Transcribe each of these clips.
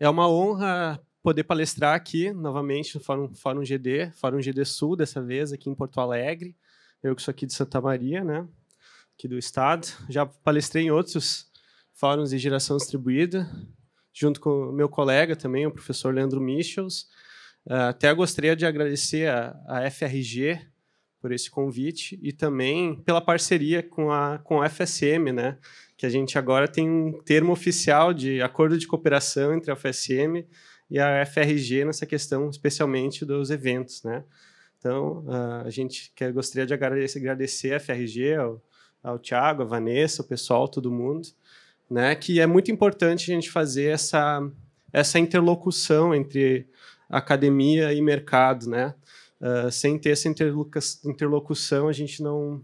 É uma honra poder palestrar aqui novamente no Fórum GD, Fórum GD Sul, dessa vez aqui em Porto Alegre. Eu que sou aqui de Santa Maria, né, aqui do estado. Já palestrei em outros fóruns de geração distribuída, junto com o meu colega também, o professor Leandro Michels. Até gostaria de agradecer a FRG por esse convite e também pela parceria com a FSM, né, que a gente agora tem um termo oficial de acordo de cooperação entre a FSM e a FRG nessa questão, especialmente dos eventos, né. Então, a gente gostaria de agradecer a FRG, ao Thiago, a Vanessa, o pessoal, todo mundo, né, que é muito importante a gente fazer essa interlocução entre academia e mercado, né. Sem ter essa interlocução, a gente não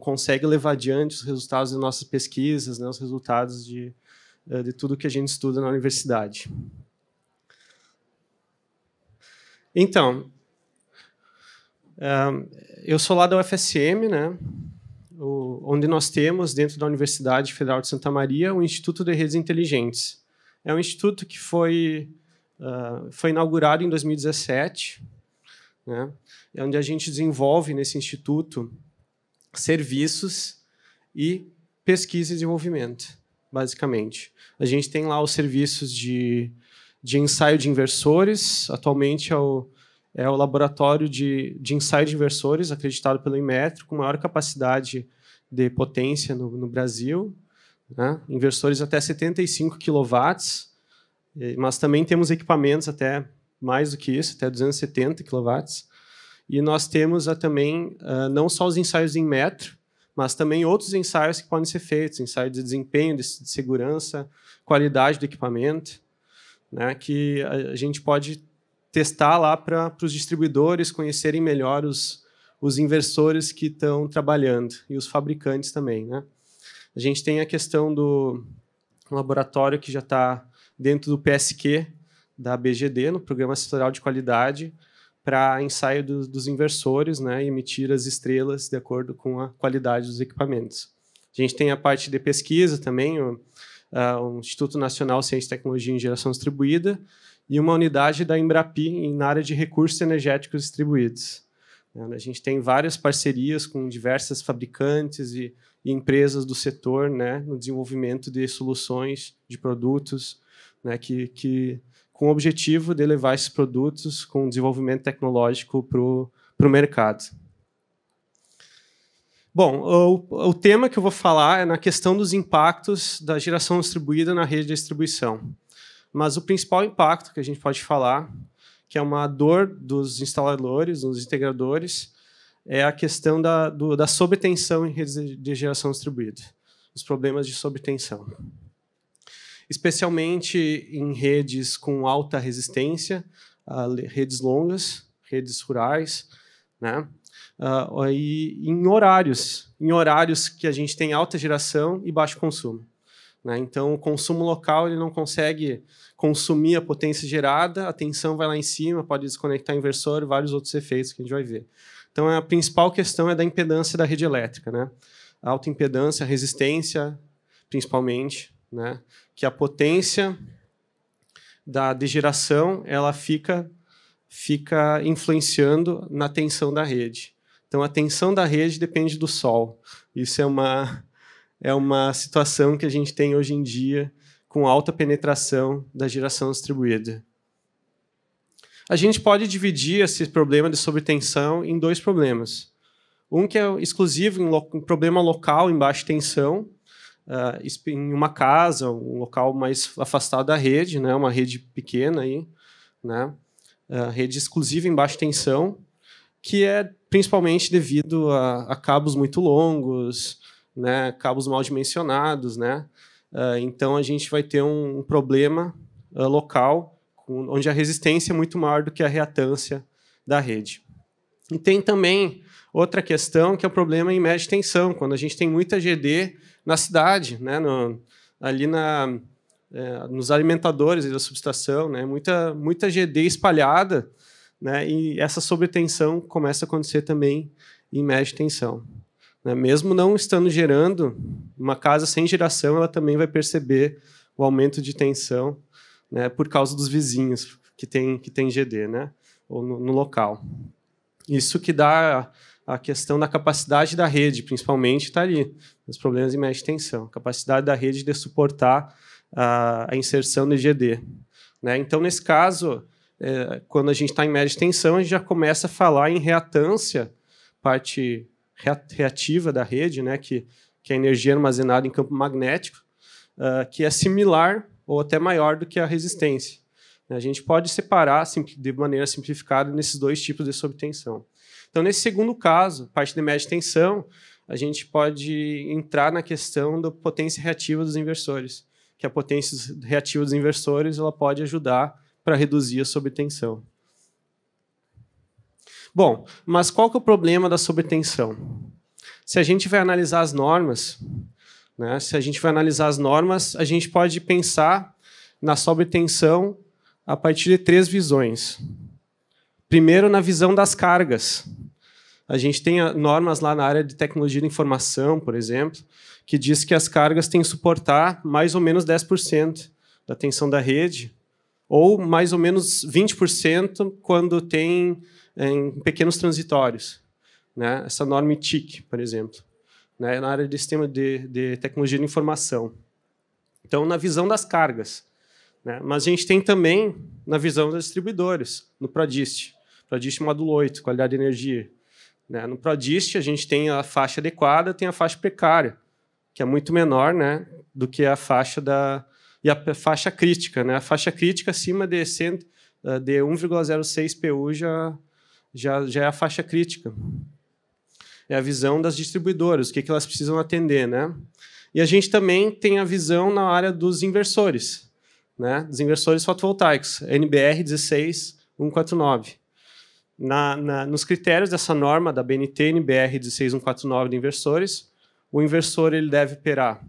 consegue levar adiante os resultados das nossas pesquisas, né, os resultados de tudo que a gente estuda na universidade. Então, eu sou lá da UFSM, né, onde nós temos, dentro da Universidade Federal de Santa Maria, o Instituto de Redes Inteligentes. É um instituto que foi inaugurado em 2017, né, onde a gente desenvolve, nesse instituto, serviços e pesquisa e desenvolvimento, basicamente. A gente tem lá os serviços de ensaio de inversores. Atualmente é o laboratório de ensaio de inversores, acreditado pelo Inmetro, com maior capacidade de potência no Brasil, né? Inversores até 75 kW, mas também temos equipamentos até mais do que isso, até 270 kW. E nós temos também não só os ensaios em metro, mas também outros ensaios que podem ser feitos, ensaio de desempenho, de segurança, qualidade do equipamento, né, que a gente pode testar lá para os distribuidores conhecerem melhor os inversores que estão trabalhando e os fabricantes também, né. A gente tem a questão do laboratório que já está dentro do PSQ da BGD, no Programa Setorial de Qualidade, para ensaio dos inversores, né, e emitir as estrelas de acordo com a qualidade dos equipamentos. A gente tem a parte de pesquisa também, o Instituto Nacional de Ciência e Tecnologia em Geração Distribuída e uma unidade da Embrapi na área de recursos energéticos distribuídos. A gente tem várias parcerias com diversas fabricantes e empresas do setor, né, no desenvolvimento de soluções, de produtos, né, com o objetivo de levar esses produtos com desenvolvimento tecnológico para o mercado. Bom, o tema que eu vou falar é na questão dos impactos da geração distribuída na rede de distribuição. Mas o principal impacto que a gente pode falar, que é uma dor dos instaladores, dos integradores, é a questão da sobretensão em redes de geração distribuída, os problemas de sobretensão. Especialmente em redes com alta resistência, redes longas, redes rurais, né? E em horários que a gente tem alta geração e baixo consumo, né? Então, o consumo local ele não consegue consumir a potência gerada, a tensão vai lá em cima, pode desconectar o inversor e vários outros efeitos que a gente vai ver. Então, a principal questão é da impedância da rede elétrica, né? A alta impedância, a resistência, principalmente, né? Que a potência de geração ela fica influenciando na tensão da rede. Então, a tensão da rede depende do sol. Isso é uma situação que a gente tem hoje em dia com alta penetração da geração distribuída. A gente pode dividir esse problema de sobretensão em dois problemas. Um que é exclusivo em problema local, em baixa tensão, em uma casa, um local mais afastado da rede, né, uma rede pequena, aí, né, rede exclusiva em baixa tensão, que é principalmente devido a cabos muito longos, né, cabos mal dimensionados, né, então a gente vai ter um problema local, onde a resistência é muito maior do que a reatância da rede. E tem também outra questão, que é o problema em média tensão, quando a gente tem muita GD na cidade, né, ali nos alimentadores da subestação, né, muita GD espalhada, né, e essa sobretensão começa a acontecer também em média tensão, né. Mesmo não estando gerando, uma casa sem geração, ela também vai perceber o aumento de tensão, né, por causa dos vizinhos que tem GD, né, ou no local. Isso que dá a questão da capacidade da rede, principalmente, está ali, os problemas de média tensão, capacidade da rede de suportar a inserção de GD. Né? Então, nesse caso, quando a gente está em média tensão, a gente já começa a falar em reatância, parte reativa da rede, né, que é a energia armazenada em campo magnético, que é similar ou até maior do que a resistência. A gente pode separar de maneira simplificada nesses dois tipos de sobretensão. Então, nesse segundo caso, parte de média tensão, a gente pode entrar na questão da potência reativa dos inversores, que a potência reativa dos inversores ela pode ajudar para reduzir a sobretensão. Bom, mas qual que é o problema da sobretensão? Se a gente vai analisar as normas, né, a gente pode pensar na sobretensão a partir de 3 visões. Primeiro, na visão das cargas. A gente tem normas lá na área de tecnologia da informação, por exemplo, que diz que as cargas têm que suportar mais ou menos 10% da tensão da rede, ou mais ou menos 20% quando tem em pequenos transitórios. Né? Essa norma TIC, por exemplo, né? Na área de sistema de tecnologia de informação. Então, na visão das cargas. Né? Mas a gente tem também na visão dos distribuidores, no PRODIST módulo 8, qualidade de energia. Né? No PRODIST, a gente tem a faixa adequada, tem a faixa precária, que é muito menor, né, do que a faixa e a faixa crítica. Né? A faixa crítica acima de 1,06 PU já é a faixa crítica. É a visão das distribuidoras, o que elas precisam atender. Né? E a gente também tem a visão na área dos inversores, né? Dos inversores fotovoltaicos, NBR 16149. Nos critérios dessa norma da BNT NBR 16149 de inversores, o inversor ele deve operar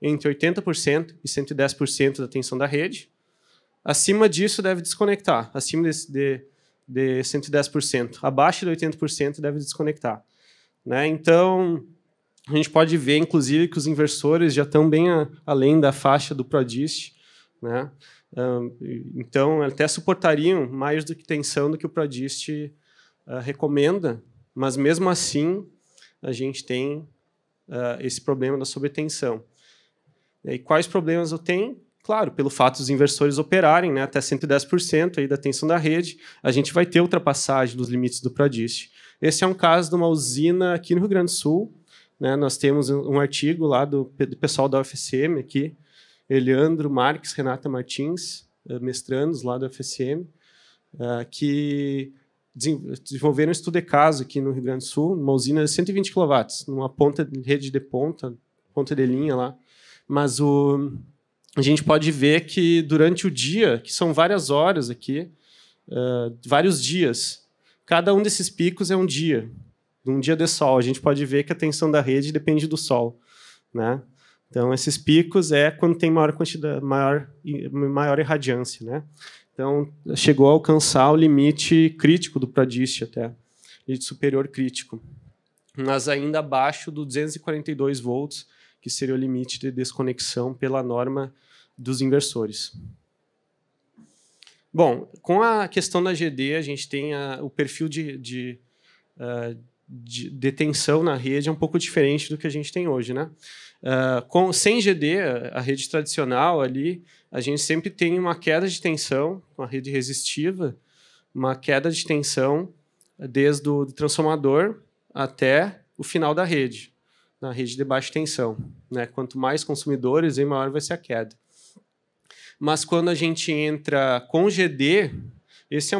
entre 80% e 110% da tensão da rede. Acima disso, deve desconectar. Acima de 110%. Abaixo de 80%, deve desconectar. Né? Então, a gente pode ver, inclusive, que os inversores já estão bem além da faixa do PRODIST. Né? Então, até suportariam mais do que tensão do que o PRODIST recomenda, mas, mesmo assim, a gente tem esse problema da sobretensão. E quais problemas eu tenho? Claro, pelo fato dos inversores operarem, né, até 110% aí da tensão da rede, a gente vai ter ultrapassagem dos limites do PRODIST. Esse é um caso de uma usina aqui no Rio Grande do Sul. Né, nós temos um artigo lá do pessoal da UFSM aqui, Eliandro Marques, Renata Martins, mestrandos lá da UFSM, que desenvolveram um estudo de caso aqui no Rio Grande do Sul, uma usina de 120 kW, numa rede de ponta de linha lá. Mas a gente pode ver que durante o dia, que são várias horas aqui, vários dias, cada um desses picos é um dia de sol. A gente pode ver que a tensão da rede depende do sol. Né? Então, esses picos é quando tem maior irradiância. Né? Então, chegou a alcançar o limite crítico do PRODIST até, limite superior crítico, mas ainda abaixo do 242 volts, que seria o limite de desconexão pela norma dos inversores. Bom, com a questão da GD, a gente tem o perfil de tensão na rede é um pouco diferente do que a gente tem hoje. Né? Sem GD, a rede tradicional ali, a gente sempre tem uma queda de tensão, uma rede resistiva, uma queda de tensão desde o transformador até o final da rede, na rede de baixa tensão. Né? Quanto mais consumidores, maior vai ser a queda. Mas quando a gente entra com GD, esse é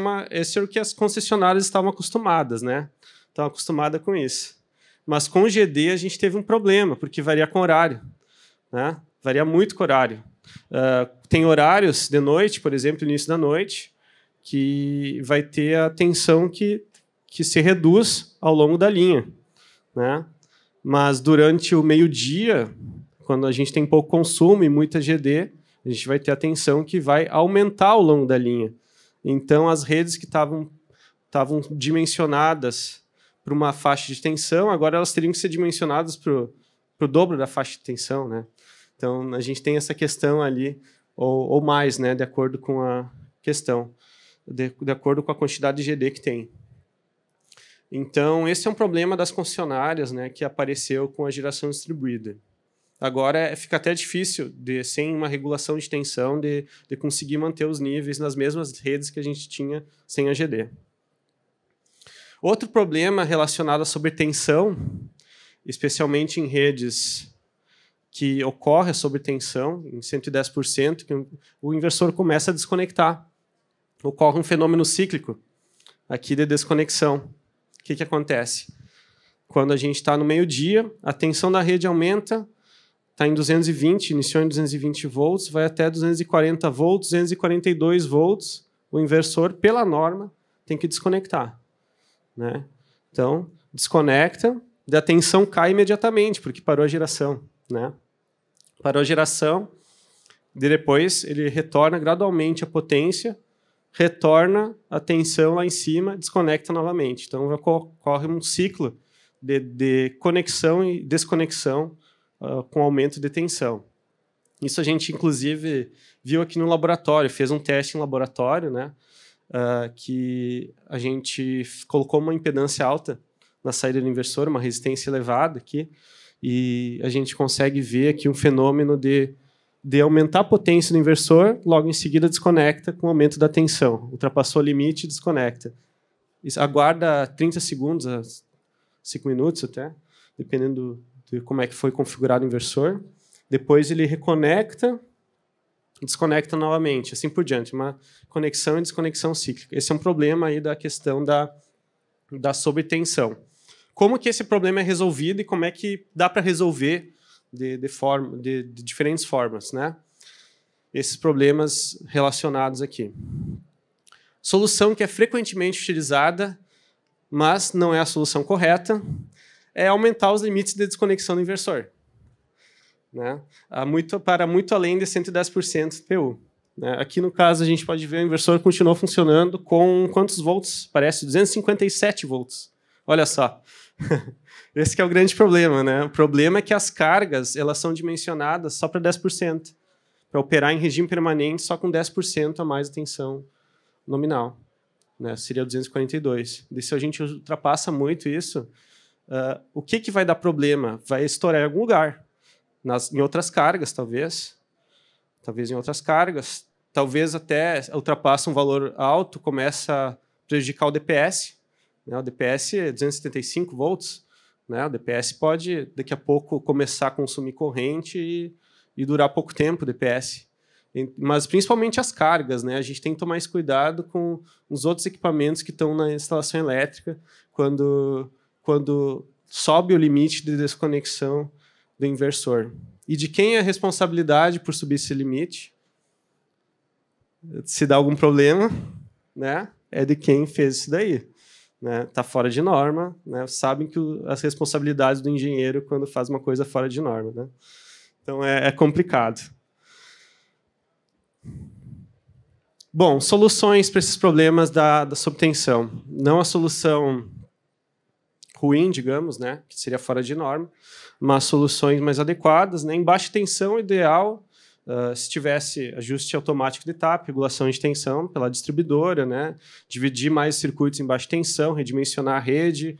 o que as concessionárias estavam acostumadas, né? Estavam acostumadas com isso. Mas com GD a gente teve um problema, porque varia com horário. Né? Varia muito com horário. Tem horários de noite, por exemplo, início da noite, que vai ter a tensão que se reduz ao longo da linha. Né? Mas durante o meio-dia, quando a gente tem pouco consumo e muita GD, a gente vai ter a tensão que vai aumentar ao longo da linha. Então, as redes que estavam dimensionadas para uma faixa de tensão, agora elas teriam que ser dimensionadas para o dobro da faixa de tensão. Né? Então, a gente tem essa questão ali ou mais, né, de acordo com a questão, de acordo com a quantidade de GD que tem. Então, esse é um problema das concessionárias, né, que apareceu com a geração distribuída. Agora, fica até difícil, sem uma regulação de tensão, de conseguir manter os níveis nas mesmas redes que a gente tinha sem a GD. Outro problema relacionado à sobretensão, especialmente em redes que ocorre a sobretensão, em 110%, que o inversor começa a desconectar. Ocorre um fenômeno cíclico aqui de desconexão. O que acontece? Quando a gente está no meio-dia, a tensão da rede aumenta, está em 220, iniciou em 220 volts, vai até 240 volts, 242 volts, o inversor, pela norma, tem que desconectar. Né? Então, desconecta, a tensão cai imediatamente, porque parou a geração. Né? Parou a geração, depois ele retorna gradualmente a potência, retorna a tensão lá em cima, desconecta novamente. Então, ocorre um ciclo de conexão e desconexão com aumento de tensão. Isso a gente, inclusive, viu aqui no laboratório, fez um teste em laboratório, né, que a gente colocou uma impedância alta na saída do inversor, uma resistência elevada aqui, e a gente consegue ver aqui um fenômeno de aumentar a potência do inversor, logo em seguida desconecta com o aumento da tensão. Ultrapassou o limite e desconecta. Isso aguarda 30 segundos, a 5 minutos até, dependendo de como é que foi configurado o inversor. Depois ele reconecta e desconecta novamente, assim por diante. Uma conexão e desconexão cíclica. Esse é um problema aí da questão da sobretensão. Como que esse problema é resolvido e como é que dá para resolver de diferentes formas, né? Esses problemas relacionados aqui. Solução que é frequentemente utilizada, mas não é a solução correta, é aumentar os limites de desconexão do inversor. Né? Para muito além de 110% PU. Né? Aqui, no caso, a gente pode ver o inversor continuou funcionando com quantos volts? Parece 257 volts. Olha só. Esse que é o grande problema. Né? O problema é que as cargas elas são dimensionadas só para 10%. Para operar em regime permanente só com 10% a mais de tensão nominal. Né? Seria 242. E se a gente ultrapassa muito isso, o que vai dar problema? Vai estourar em algum lugar. Em outras cargas, talvez. Talvez em outras cargas. Talvez até ultrapassa um valor alto, começa a prejudicar o DPS. Né? O DPS é 275 volts. Né? O DPS pode, daqui a pouco, começar a consumir corrente e durar pouco tempo o DPS. Mas, principalmente, as cargas. Né? A gente tem que tomar mais cuidado com os outros equipamentos que estão na instalação elétrica quando sobe o limite de desconexão do inversor. E de quem é a responsabilidade por subir esse limite? Se dá algum problema, né? É de quem fez isso daí. Né? Tá fora de norma, né? Sabem que as responsabilidades do engenheiro quando faz uma coisa fora de norma. Né? Então, é complicado. Bom, soluções para esses problemas da subtensão. Não a solução ruim, digamos, né? Que seria fora de norma, mas soluções mais adequadas. Né? Em baixa tensão, ideal, se tivesse ajuste automático de TAP, regulação de tensão pela distribuidora, né? Dividir mais circuitos em baixa tensão, redimensionar a rede,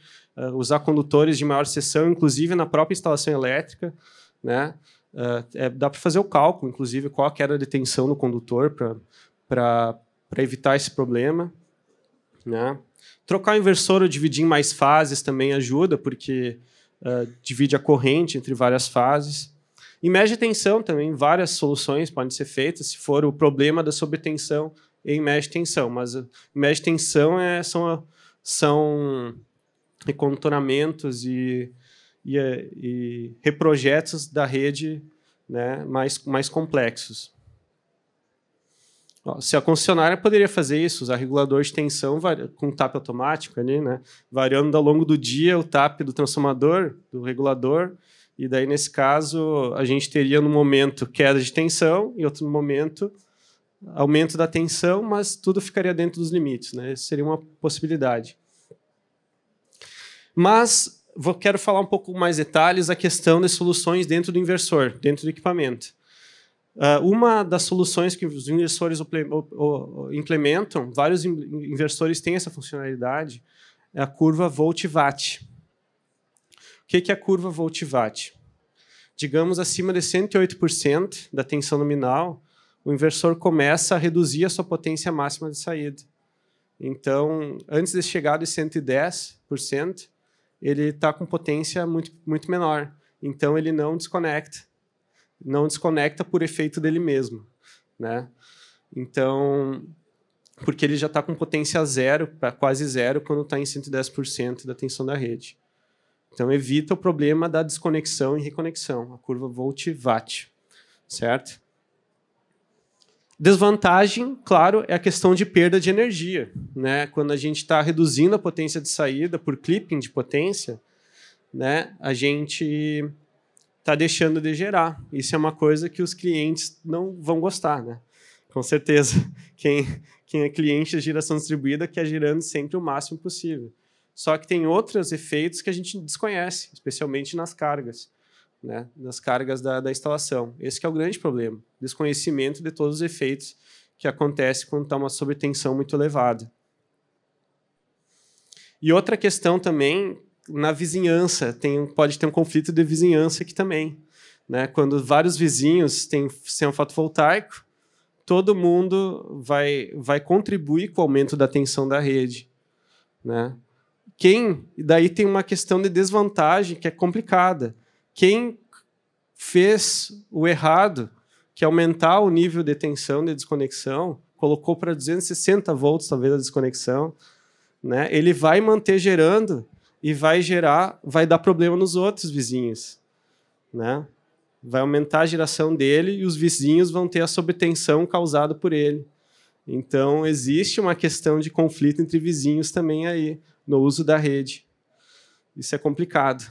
usar condutores de maior seção, inclusive na própria instalação elétrica. Né? Dá para fazer o cálculo, inclusive, qual a queda de tensão no condutor para evitar esse problema. Né? Trocar o inversor ou dividir em mais fases também ajuda, porque divide a corrente entre várias fases. Em média tensão também, várias soluções podem ser feitas, se for o problema da sobretensão em média tensão. Mas em média tensão são recondicionamentos e reprojetos da rede, né, mais complexos. Se a concessionária poderia fazer isso, usar regulador de tensão com TAP automático, ali, né, variando ao longo do dia o TAP do transformador, do regulador, e daí, nesse caso, a gente teria, no momento, queda de tensão, e outro momento, aumento da tensão, mas tudo ficaria dentro dos limites. Né? Isso seria uma possibilidade. Mas quero falar um pouco mais detalhes da questão das soluções dentro do inversor, dentro do equipamento. Uma das soluções que os inversores implementam, vários inversores têm essa funcionalidade, é a curva Volt-Watt. O que é a curva Volt-Watt? Digamos, acima de 108% da tensão nominal, o inversor começa a reduzir a sua potência máxima de saída. Então, antes de chegar de 110%, ele está com potência muito menor. Então, ele não desconecta. Não desconecta por efeito dele mesmo, né? Então, porque ele já está com potência zero, para quase zero, quando está em 110% da tensão da rede. Então, evita o problema da desconexão e reconexão, a curva Volt-Watt, certo? Desvantagem, claro, é a questão de perda de energia, né? Quando a gente está reduzindo a potência de saída por clipping de potência, né, a gente está deixando de gerar. Isso é uma coisa que os clientes não vão gostar, né? Com certeza. Quem é cliente de geração distribuída quer gerando sempre o máximo possível. Só que tem outros efeitos que a gente desconhece, especialmente nas cargas, né? Nas cargas da instalação. Esse que é o grande problema, desconhecimento de todos os efeitos que acontecem quando está uma sobretensão muito elevada. E outra questão também, na vizinhança, pode ter um conflito de vizinhança aqui também, né? Quando vários vizinhos têm sistema fotovoltaico, todo mundo vai contribuir com o aumento da tensão da rede, né? Daí tem uma questão de desvantagem que é complicada. Quem fez o errado, que é aumentar o nível de tensão de desconexão, colocou para 260 volts, talvez, a desconexão, né? Ele vai manter gerando e vai dar problema nos outros vizinhos, né? Vai aumentar a geração dele e os vizinhos vão ter a sobretensão causada por ele. Então, existe uma questão de conflito entre vizinhos também aí, no uso da rede. Isso é complicado.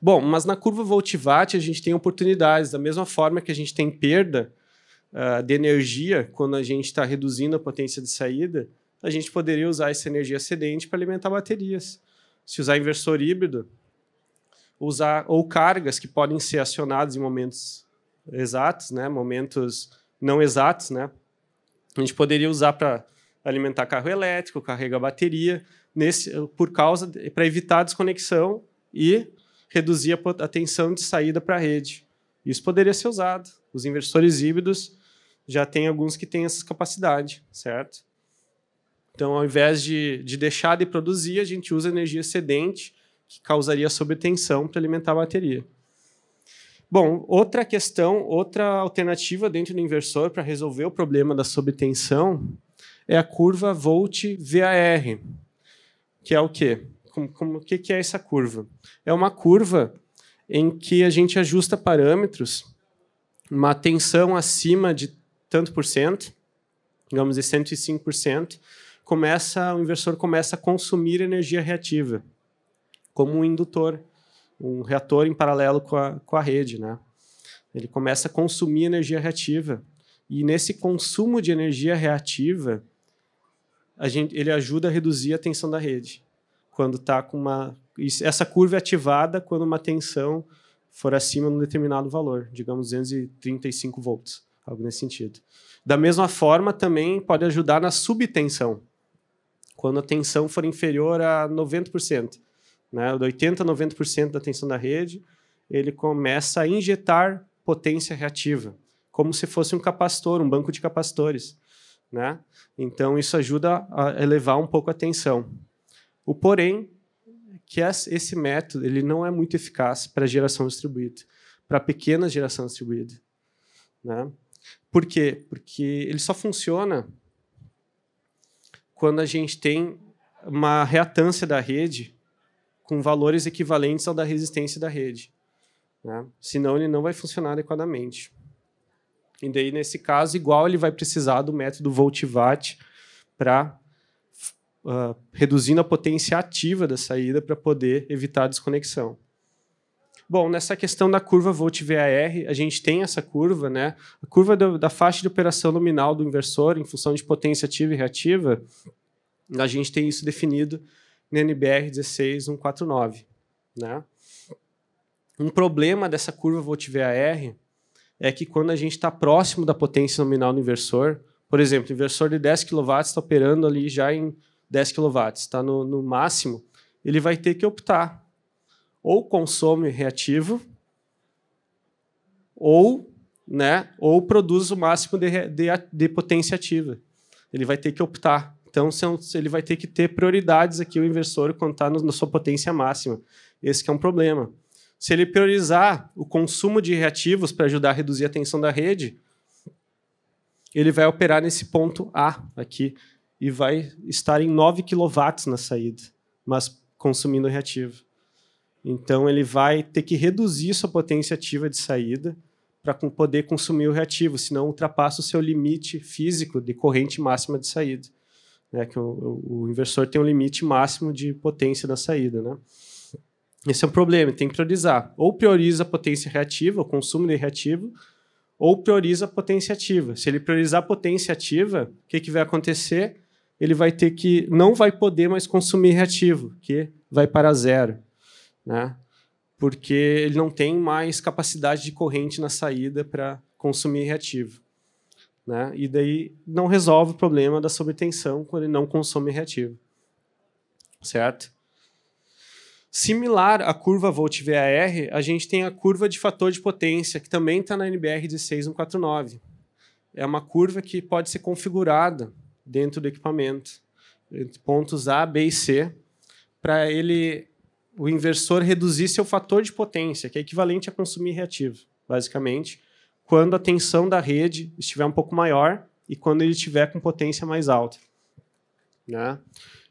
Bom, mas na curva Volt-Watt a gente tem oportunidades. Da mesma forma que a gente tem perda de energia quando a gente está reduzindo a potência de saída, a gente poderia usar essa energia excedente para alimentar baterias. Se usar inversor híbrido, ou cargas que podem ser acionadas em momentos exatos, né? Momentos não exatos, né? A gente poderia usar para alimentar carro elétrico, carregar bateria, para evitar a desconexão e reduzir a tensão de saída para a rede. Isso poderia ser usado. Os inversores híbridos já tem alguns que têm essa capacidade, certo? Então, ao invés de deixar de produzir, a gente usa energia excedente, que causaria sobretensão para alimentar a bateria. Bom, outra questão, outra alternativa dentro do inversor para resolver o problema da sobretensão é a curva Volt-VAR, que é o quê? O que é essa curva? É uma curva em que a gente ajusta parâmetros, uma tensão acima de tanto por cento, digamos de 105%, o inversor começa a consumir energia reativa, como um indutor, um reator em paralelo com a rede, né? Ele começa a consumir energia reativa. E nesse consumo de energia reativa, ele ajuda a reduzir a tensão da rede. Quando está com essa curva é ativada quando uma tensão for acima de um determinado valor, digamos 235 volts, algo nesse sentido. Da mesma forma, também pode ajudar na subtensão, quando a tensão for inferior a 90%. Né, de 80% a 90% da tensão da rede, ele começa a injetar potência reativa, como se fosse um capacitor, um banco de capacitores. Né? Então, isso ajuda a elevar um pouco a tensão. O porém, que esse método ele não é muito eficaz para geração distribuída, para pequena geração distribuída. Né? Por quê? Porque ele só funciona quando a gente tem uma reatância da rede com valores equivalentes ao da resistência da rede. Né? Senão, ele não vai funcionar adequadamente. E daí, nesse caso, igual ele vai precisar do método Volt-Watt para reduzindo a potência ativa da saída para poder evitar a desconexão. Bom, nessa questão da curva Volt-VAR, a gente tem essa curva, né? A curva da faixa de operação nominal do inversor em função de potência ativa e reativa, a gente tem isso definido no NBR 16149. Né? Um problema dessa curva VaR é que quando a gente está próximo da potência nominal do inversor, por exemplo, o inversor de 10 kW está operando ali já em 10 kW, está no máximo, ele vai ter que optar. Ou consome reativo, ou produz o máximo de potência ativa. Ele vai ter que optar. Então, ele vai ter que ter prioridades aqui, o inversor, quando está na sua potência máxima. Esse que é um problema. Se ele priorizar o consumo de reativos para ajudar a reduzir a tensão da rede, ele vai operar nesse ponto A aqui e vai estar em 9 kW na saída, mas consumindo reativo. Então, ele vai ter que reduzir sua potência ativa de saída para poder consumir o reativo, senão ultrapassa o seu limite físico de corrente máxima de saída. Que o inversor tem um limite máximo de potência da saída. Né? Esse é um problema, tem que priorizar. Ou prioriza a potência reativa, o consumo de reativo, ou prioriza a potência ativa. Se ele priorizar a potência ativa, o que vai acontecer? Ele vai ter que não vai poder mais consumir reativo, que vai para zero. Né? Porque ele não tem mais capacidade de corrente na saída para consumir reativo. Né? E daí não resolve o problema da sobretensão quando ele não consome reativo. Certo? Similar à curva VaR, a gente tem a curva de fator de potência, que também está na NBR 16149. É uma curva que pode ser configurada dentro do equipamento, entre pontos A, B e C, para o inversor reduzir seu fator de potência, que é equivalente a consumir reativo, basicamente, quando a tensão da rede estiver um pouco maior e quando ele estiver com potência mais alta. Né?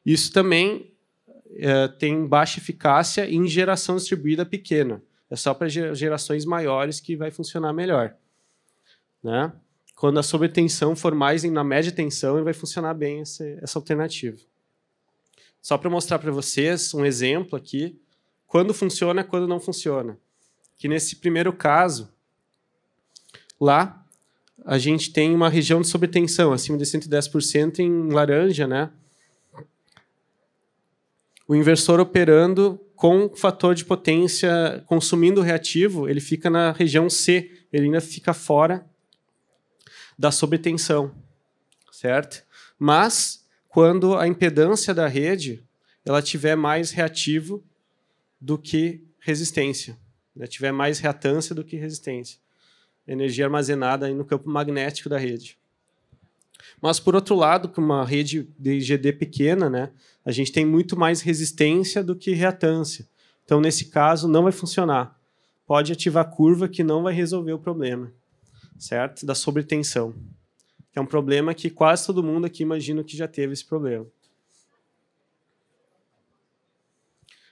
Isso também tem baixa eficácia em geração distribuída pequena. É só para gerações maiores que vai funcionar melhor. Né? Quando a sobretensão for mais na média tensão, vai funcionar bem essa alternativa. Só para mostrar para vocês um exemplo aqui, quando funciona e quando não funciona. Que nesse primeiro caso, lá, a gente tem uma região de sobretensão, acima de 110% em laranja, né? O inversor operando com fator de potência, consumindo o reativo, ele fica na região C, ele ainda fica fora da sobretensão, certo? Mas, quando a impedância da rede ela tiver mais reativo do que resistência, né? Tiver mais reatância do que resistência. Energia armazenada aí no campo magnético da rede. Mas, por outro lado, com uma rede de IGD pequena, né, a gente tem muito mais resistência do que reatância. Então, nesse caso, não vai funcionar. Pode ativar a curva que não vai resolver o problema, certo? Da sobretensão. Que é um problema que quase todo mundo aqui imagina que já teve esse problema.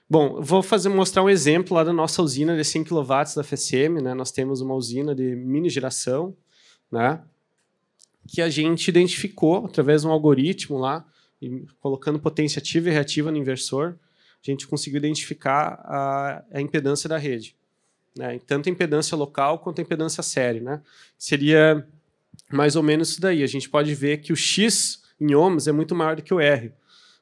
Bom, vou mostrar um exemplo lá da nossa usina de 100 kW da FSM. Né? Nós temos uma usina de mini geração, né? Que a gente identificou através de um algoritmo lá, colocando potência ativa e reativa no inversor, a gente conseguiu identificar a impedância da rede. Né? Tanto a impedância local quanto a impedância série. Né? Seria mais ou menos isso daí. A gente pode ver que o X em ohms é muito maior do que o R.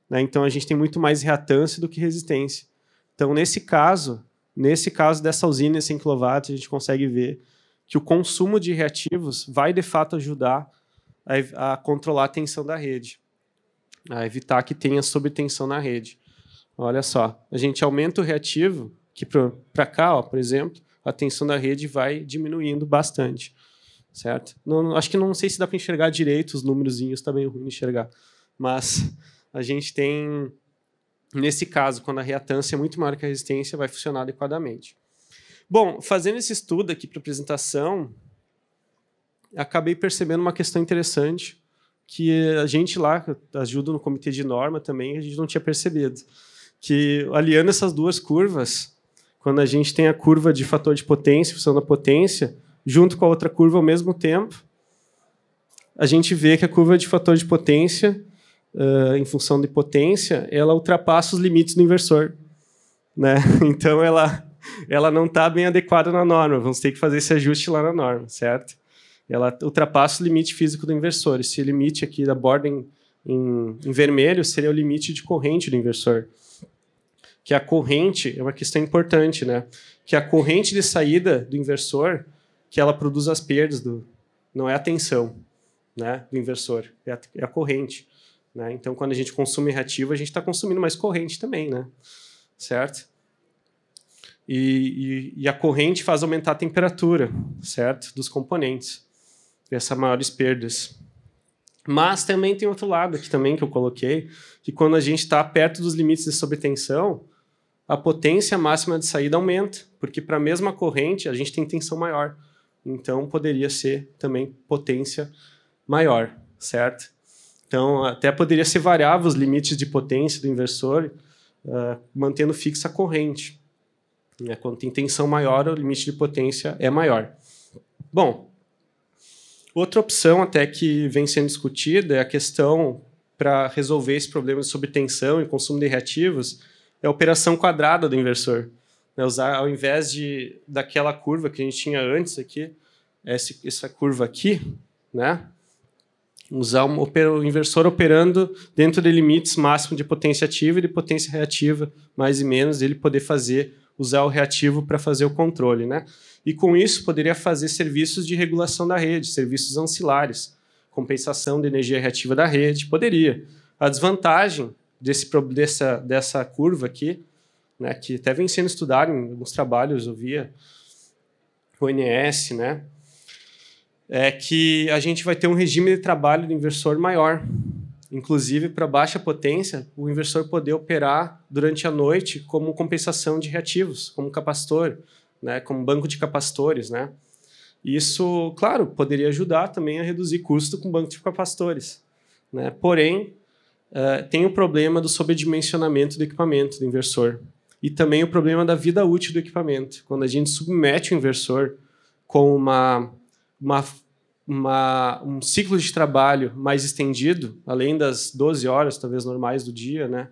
Né? Então, a gente tem muito mais reatância do que resistência. Então, nesse caso dessa usina de 100 kW, a gente consegue ver que o consumo de reativos vai, de fato, ajudar a controlar a tensão da rede, a evitar que tenha sobretensão na rede. Olha só, a gente aumenta o reativo, que para cá, ó, por exemplo, a tensão da rede vai diminuindo bastante. Certo? Acho que não sei se dá para enxergar direito os númerozinhos, está bem ruim de enxergar. Mas a gente tem, nesse caso, quando a reatância é muito maior que a resistência, vai funcionar adequadamente. Bom, fazendo esse estudo aqui para apresentação, acabei percebendo uma questão interessante que a gente lá, ajuda no comitê de norma também, a gente não tinha percebido. Que, aliando essas duas curvas, quando a gente tem a curva de fator de potência, função da potência, junto com a outra curva ao mesmo tempo, a gente vê que a curva de fator de potência, em função de potência, ela ultrapassa os limites do inversor. Né? Então, ela não está bem adequada na norma. Vamos ter que fazer esse ajuste lá na norma, certo? Ela ultrapassa o limite físico do inversor. Esse limite aqui da borda em vermelho seria o limite de corrente do inversor, que a corrente é uma questão importante, né? Que a corrente de saída do inversor, que ela produz as perdas, não é a tensão, né, do inversor, é a corrente. Né? Então, quando a gente consome reativo, a gente está consumindo mais corrente também, né? Certo? E a corrente faz aumentar a temperatura, certo? Dos componentes, essas maiores perdas. Mas também tem outro lado aqui também que eu coloquei, que quando a gente está perto dos limites de sobretensão, a potência máxima de saída aumenta, porque para a mesma corrente a gente tem tensão maior. Então, poderia ser também potência maior, certo? Então, até poderia ser variável os limites de potência do inversor, mantendo fixa a corrente. Quando tem tensão maior, o limite de potência é maior. Bom, outra opção até que vem sendo discutida é a questão para resolver esse problema de sobretensão e consumo de reativos, é a operação quadrada do inversor. Usar, ao invés daquela curva que a gente tinha antes aqui, essa curva aqui, né? Usar o inversor operando dentro de limites máximos de potência ativa e de potência reativa, mais e menos, ele poder usar o reativo para fazer o controle. Né? E com isso poderia fazer serviços de regulação da rede, serviços ancilares, compensação de energia reativa da rede, poderia. A desvantagem dessa curva aqui, né, que até vem sendo estudado em alguns trabalhos, eu via o ONS, né, é que a gente vai ter um regime de trabalho do inversor maior. Inclusive, para baixa potência, o inversor poder operar durante a noite como compensação de reativos, como capacitor, né, como banco de capacitores. Né? Isso, claro, poderia ajudar também a reduzir custo com banco de capacitores. Né? Porém, tem o problema do sobredimensionamento do equipamento do inversor. E também o problema da vida útil do equipamento. Quando a gente submete o inversor com um ciclo de trabalho mais estendido, além das 12 horas, talvez, normais do dia, né?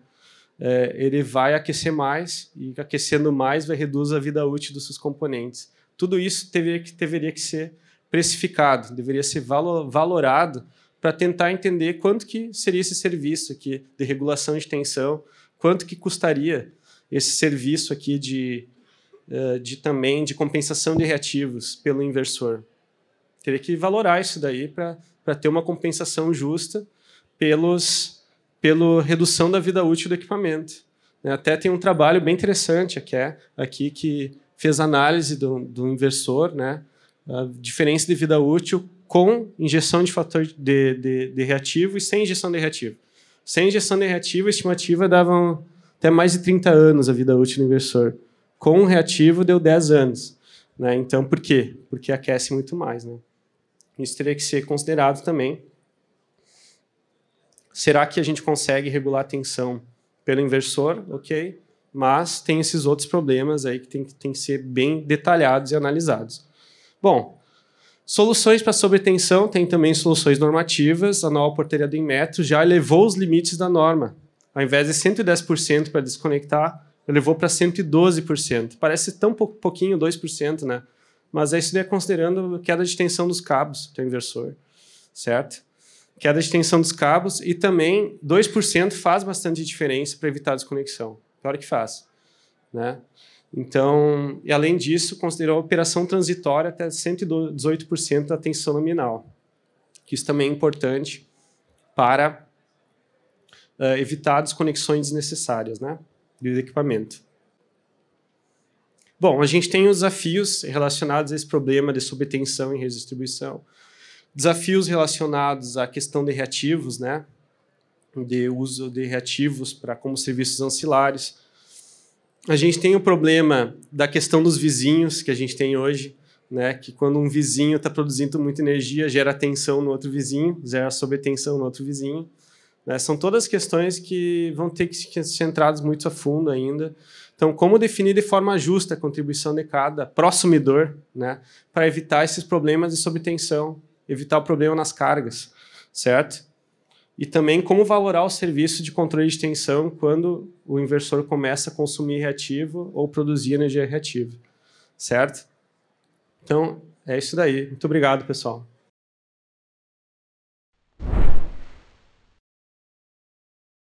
Ele vai aquecer mais, e aquecendo mais vai reduzir a vida útil dos seus componentes. Tudo isso deveria que ser precificado, deveria ser valorado para tentar entender quanto que seria esse serviço aqui de regulação de tensão, quanto que custaria esse serviço aqui também de compensação de reativos pelo inversor. Teria que valorar isso daí para ter uma compensação justa pela redução da vida útil do equipamento. Até tem um trabalho bem interessante aqui que fez análise do inversor, né, a diferença de vida útil com injeção de fator de reativo e sem injeção de reativo. Sem injeção de reativo, a estimativa dava até mais de 30 anos a vida útil do inversor. Com o reativo, deu 10 anos. Né? Então, por quê? Porque aquece muito mais. Né? Isso teria que ser considerado também. Será que a gente consegue regular a tensão pelo inversor? Ok, mas tem esses outros problemas aí que tem que ser bem detalhados e analisados. Bom, soluções para sobretensão, tem também soluções normativas. A nova portaria do Inmetro já elevou os limites da norma. Ao invés de 110% para desconectar, elevou para 112%. Parece tão pouquinho, 2%, né? Mas isso daí é considerando queda de tensão dos cabos do inversor, certo? Queda de tensão dos cabos e também 2% faz bastante diferença para evitar a desconexão. Claro que faz. Né? Então, e além disso, considerou a operação transitória até 118% da tensão nominal. Que isso também é importante para evitar desconexões desnecessárias, né, do equipamento. Bom, a gente tem os desafios relacionados a esse problema de sobretensão e redistribuição. Desafios relacionados à questão de reativos, né, de uso de reativos como serviços ancilares. A gente tem o problema da questão dos vizinhos que a gente tem hoje, né, que quando um vizinho está produzindo muita energia, gera tensão no outro vizinho, gera sobretensão no outro vizinho. Né? São todas questões que vão ter que ser centradas muito a fundo ainda. Então, como definir de forma justa a contribuição de cada prosumidor, né, para evitar esses problemas de sobretensão, evitar o problema nas cargas, certo? E também como valorar o serviço de controle de tensão quando o inversor começa a consumir reativo ou produzir energia reativa, certo? Então, é isso daí. Muito obrigado, pessoal.